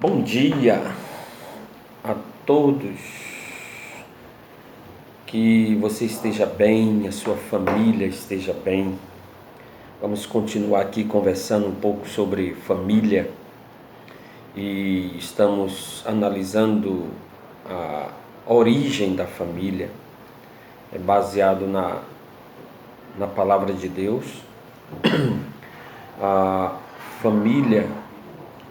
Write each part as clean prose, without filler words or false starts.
Bom dia a todos, que você esteja bem, a sua família esteja bem. Vamos continuar aqui conversando um pouco sobre família e estamos analisando a origem da família, baseado na palavra de Deus. A família,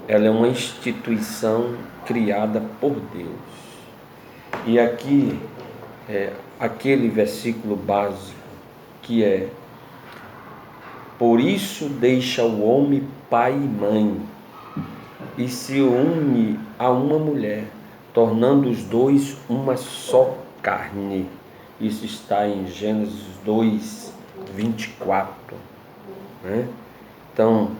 ela é uma instituição criada por Deus. E aqui aquele versículo básico que é: por isso deixa o homem pai e mãe e se une a uma mulher, tornando os dois uma só carne. Isso está em Gênesis 2:24, né? Então,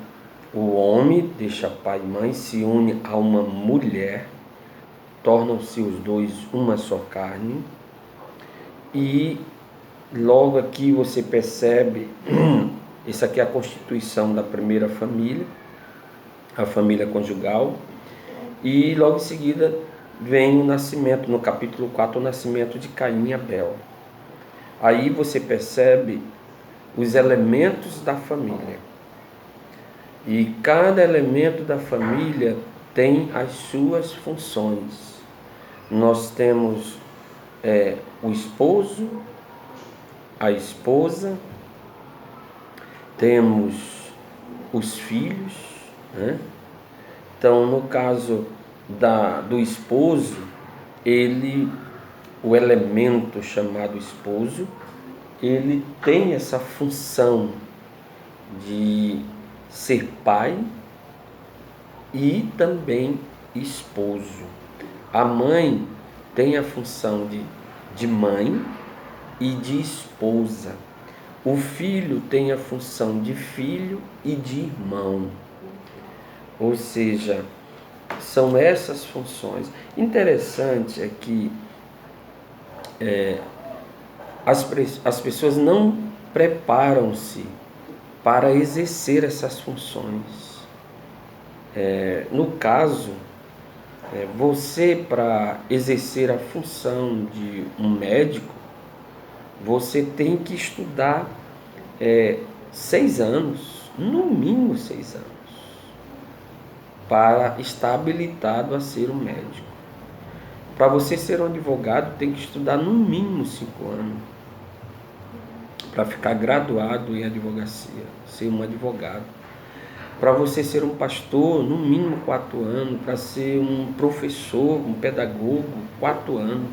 o homem deixa pai e mãe, se une a uma mulher, tornam-se os dois uma só carne. E logo aqui você percebe, isso aqui é a constituição da primeira família, a família conjugal. E logo em seguida vem o nascimento, no capítulo 4, o nascimento de Caim e Abel. Aí você percebe os elementos da família. E cada elemento da família tem as suas funções. Nós temos o esposo, a esposa, temos os filhos, né? Então, no caso do esposo, o elemento chamado esposo, ele tem essa função de ser pai e também esposo. A mãe tem a função de mãe e de esposa. O filho tem a função de filho e de irmão. Ou seja, são essas funções. Interessante é que as pessoas não preparam-se para exercer essas funções. No caso, você, para exercer a função de um médico, você tem que estudar 6 anos, no mínimo 6 anos, para estar habilitado a ser um médico. Para você ser um advogado, tem que estudar no mínimo 5 anos, para ficar graduado em advocacia, ser um advogado. Para você ser um pastor, no mínimo 4 anos. Para ser um professor, um pedagogo, 4 anos.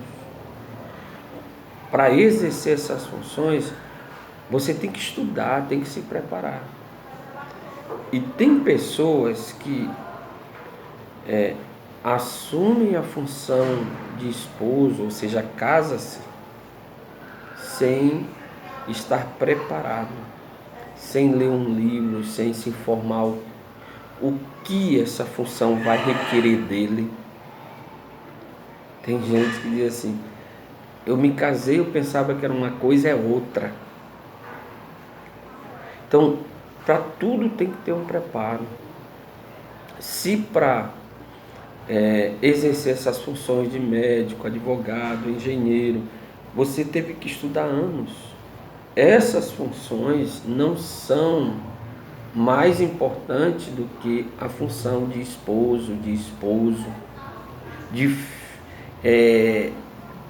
Para exercer essas funções, você tem que estudar, tem que se preparar. E tem pessoas que assumem a função de esposo, ou seja, casa-se, sem estar preparado, sem ler um livro, sem se informar o que essa função vai requerer dele. Tem gente que diz assim: eu me casei, eu pensava que era uma coisa, é outra. Então, para tudo tem que ter um preparo. Se para exercer essas funções de médico, advogado, engenheiro, você teve que estudar anos, essas funções não são mais importantes do que a função de esposo, de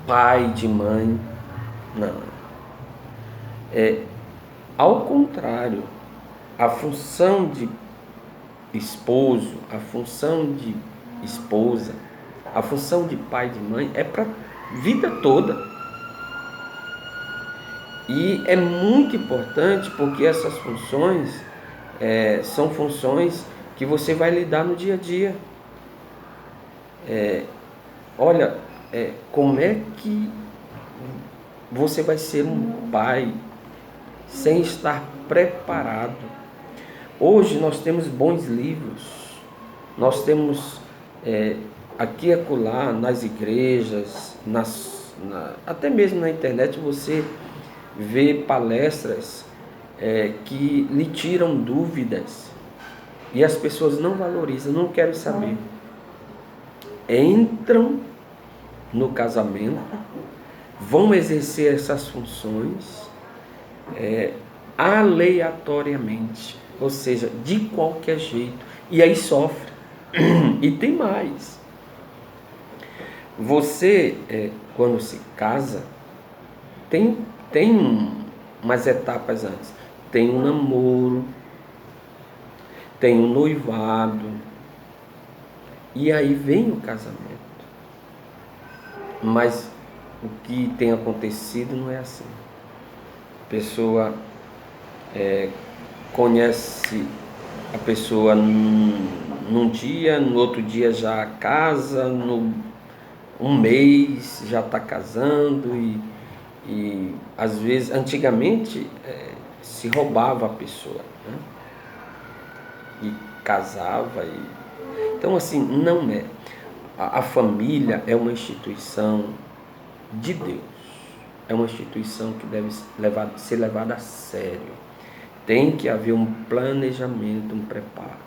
pai, de mãe. Não. Ao contrário, a função de esposo, a função de esposa, a função de pai e de mãe é para a vida toda. E é muito importante porque essas funções são funções que você vai lidar no dia a dia. Olha, como é que você vai ser um pai sem estar preparado? Hoje nós temos bons livros, nós temos aqui e acolá, nas igrejas, até mesmo na internet você vê palestras que lhe tiram dúvidas e as pessoas não valorizam, não querem saber. entram no casamento, vão exercer essas funções aleatoriamente, ou seja, de qualquer jeito, e aí sofre. E tem mais. Você, quando se casa, tem umas etapas antes. Tem um namoro, tem um noivado, e aí vem o casamento. Mas o que tem acontecido não é assim. A pessoa conhece a pessoa num dia, no outro dia já casa, um mês já está casando e às vezes, antigamente, se roubava a pessoa, né? E casava. Então, assim, não é. A família é uma instituição de Deus. É uma instituição que deve ser levada a sério. Tem que haver um planejamento, um preparo.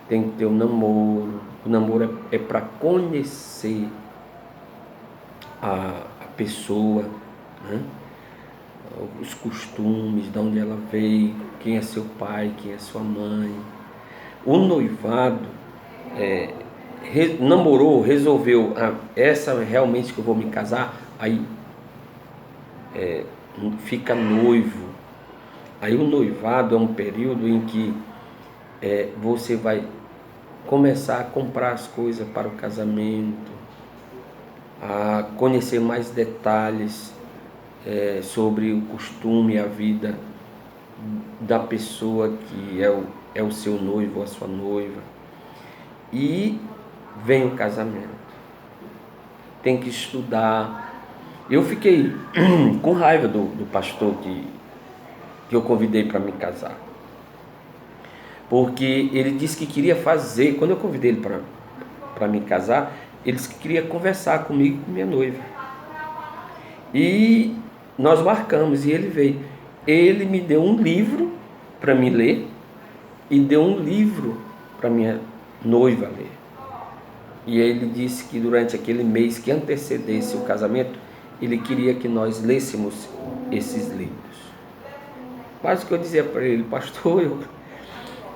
Tem que ter um namoro. O namoro é para conhecer a pessoa, né? Os costumes, de onde ela veio, quem é seu pai, quem é sua mãe. O noivado namorou, resolveu, essa realmente que eu vou me casar, aí fica noivo. Aí o noivado é um período em que você vai começar a comprar as coisas para o casamento, a conhecer mais detalhes sobre o costume e a vida da pessoa que é o seu noivo ou a sua noiva. E vem o casamento. Tem que estudar. Eu fiquei com raiva do pastor que eu convidei para me casar. Porque ele disse que queria fazer, quando eu convidei ele para me casar, ele disse que queria conversar comigo e com minha noiva. E nós marcamos e ele veio. Ele me deu um livro para me ler e deu um livro para minha noiva ler. E ele disse que durante aquele mês que antecedesse o casamento, ele queria que nós lêssemos esses livros. Mas o que eu dizia para ele, pastor,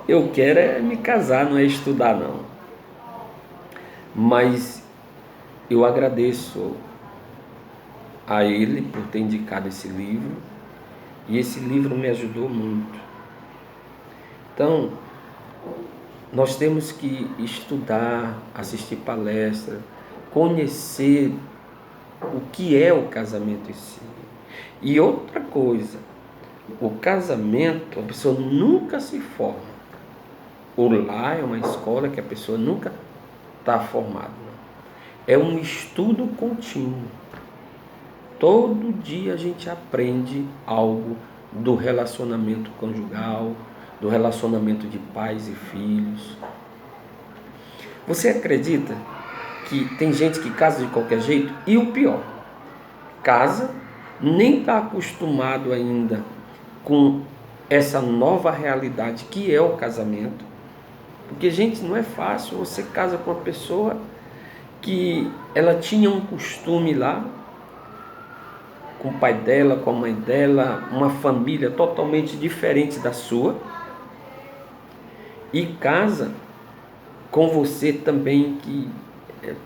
eu quero me casar, não é estudar não. Mas eu agradeço a ele por ter indicado esse livro, e esse livro me ajudou muito. Então, nós temos que estudar, assistir palestra, conhecer o que é o casamento em si. E outra coisa, o casamento, a pessoa nunca se forma. O lar é uma escola que a pessoa nunca está formada. É um estudo contínuo. Todo dia a gente aprende algo do relacionamento conjugal, do relacionamento de pais e filhos. Você acredita que tem gente que casa de qualquer jeito? E o pior, casa, nem está acostumado ainda com essa nova realidade que é o casamento. Porque, gente, não é fácil. Você casa com uma pessoa que ela tinha um costume lá, com o pai dela, com a mãe dela, uma família totalmente diferente da sua, e casa com você também, que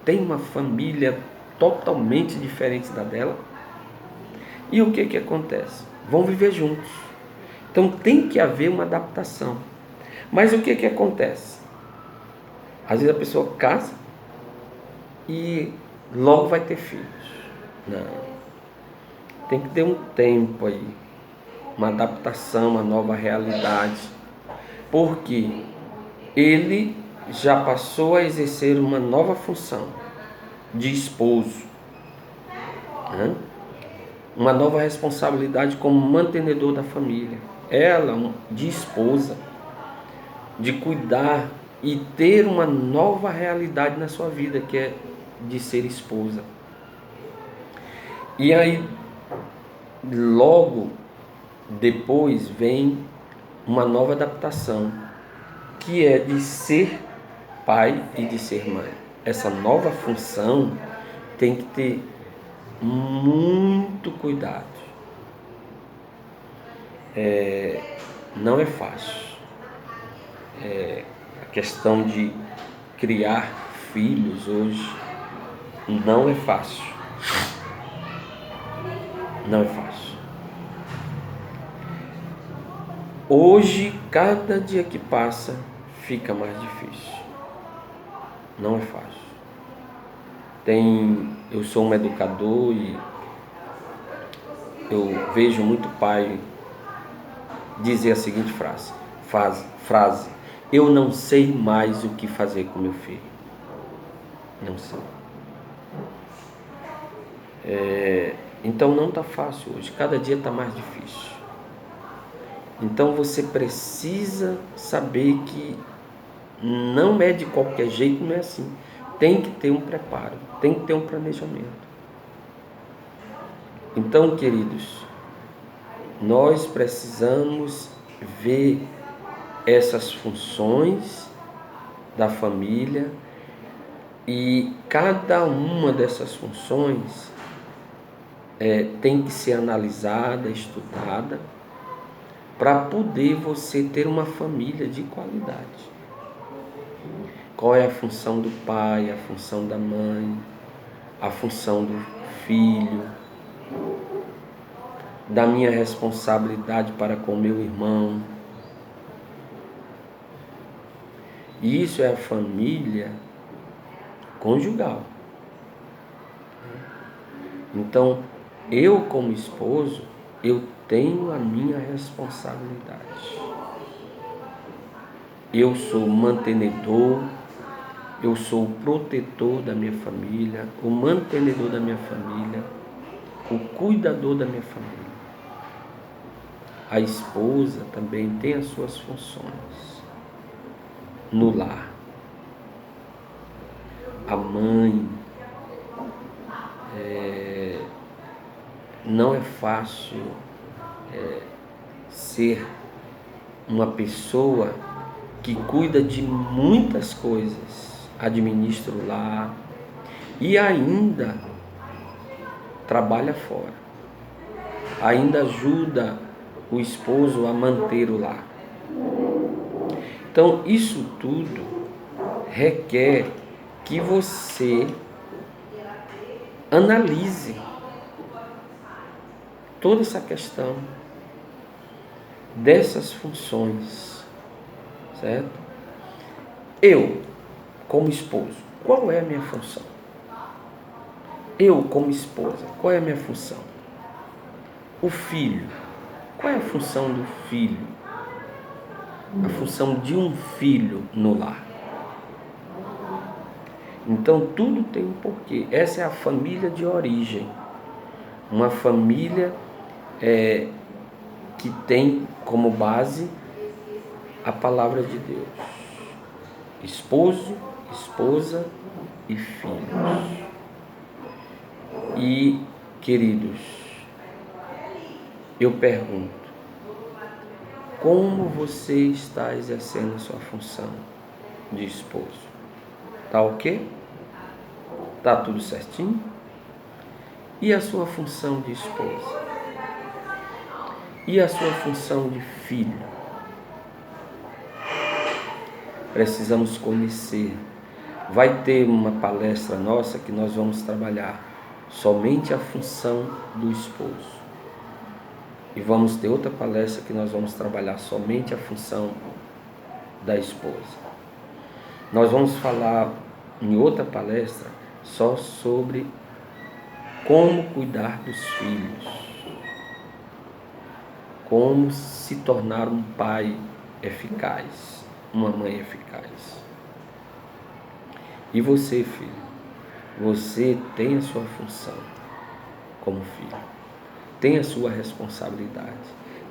tem uma família totalmente diferente da dela. E o que acontece? Vão viver juntos. Então tem que haver uma adaptação. Mas o que acontece? Às vezes a pessoa casa e logo vai ter filhos. Não. Tem que ter um tempo aí, uma adaptação, uma nova realidade. Porque ele já passou a exercer uma nova função de esposo, né? Uma nova responsabilidade como mantenedor da família. Ela, de esposa, de cuidar e ter uma nova realidade na sua vida, que é de ser esposa. E aí, logo depois vem uma nova adaptação, que é de ser pai e de ser mãe. essa nova função, tem que ter muito cuidado. Não é fácil. A questão de criar filhos hoje não é fácil. Não é fácil. Hoje, cada dia que passa, fica mais difícil. Não é fácil. Eu sou um educador e eu vejo muito pai dizer a seguinte frase: eu não sei mais o que fazer com meu filho. Não sei. Então não está fácil hoje, cada dia está mais difícil. Então você precisa saber que não é de qualquer jeito, não é assim. Tem que ter um preparo, tem que ter um planejamento. Então, queridos, nós precisamos ver essas funções da família e cada uma dessas funções tem que ser analisada, estudada, para poder você ter uma família de qualidade. Qual é a função do pai, a função da mãe, a função do filho, da minha responsabilidade para com meu irmão. E isso é a família conjugal. Então, eu como esposo, eu tenho a minha responsabilidade. Eu sou o mantenedor, eu sou o protetor da minha família, o mantenedor da minha família, o cuidador da minha família. A esposa também tem as suas funções no lar. A mãe, não é fácil ser uma pessoa que cuida de muitas coisas, administra o lar e ainda trabalha fora, ainda ajuda o esposo a manter o lar. Então, isso tudo requer que você analise toda essa questão dessas funções, certo? Eu, como esposo, qual é a minha função? Eu, como esposa, qual é a minha função? O filho, qual é a função do filho? A função de um filho no lar. Então, tudo tem um porquê. Essa é a família de origem. Uma família que tem como base a palavra de Deus. Esposo, esposa e filhos. E, queridos, eu pergunto, como você está exercendo a sua função de esposo? Tá ok? Tá tudo certinho? E a sua função de esposa? E a sua função de filho? Precisamos conhecer. Vai ter uma palestra nossa que nós vamos trabalhar somente a função do esposo. E vamos ter outra palestra que nós vamos trabalhar somente a função da esposa. Nós vamos falar em outra palestra só sobre como cuidar dos filhos, como se tornar um pai eficaz, uma mãe eficaz. E você, filho, você tem a sua função como filho, tem a sua responsabilidade,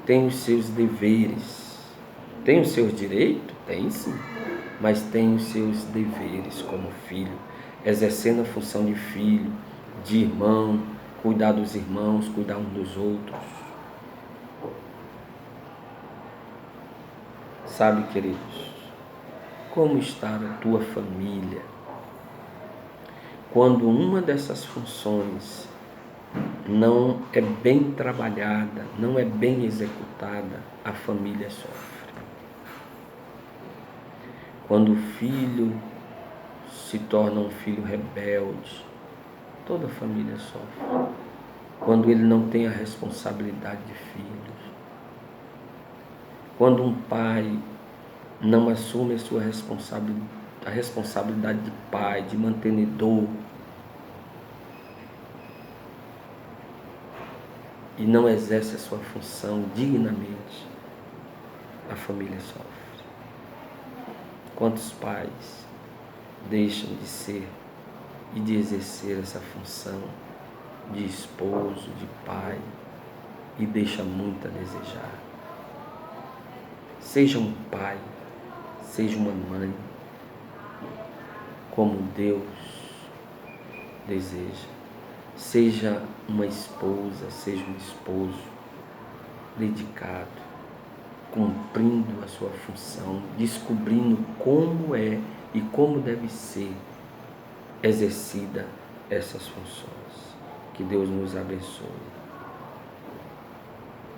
tem os seus deveres, tem os seus direitos? Tem sim, mas tem os seus deveres como filho, exercendo a função de filho, de irmão, cuidar dos irmãos, cuidar uns dos outros. Sabe, queridos, como está a tua família? quando uma dessas funções não é bem trabalhada, não é bem executada, a família sofre. Quando o filho se torna um filho rebelde, toda a família sofre. Quando ele não tem a responsabilidade de filhos. Quando um pai não assume a sua responsabilidade de pai, de mantenedor, e não exerce a sua função dignamente, a família sofre. Quantos pais deixam de ser e de exercer essa função de esposo, de pai, e deixa muito a desejar. Seja um pai, seja uma mãe, como Deus deseja. Seja uma esposa, seja um esposo dedicado, cumprindo a sua função, descobrindo como é e como deve ser exercida essas funções. Que Deus nos abençoe.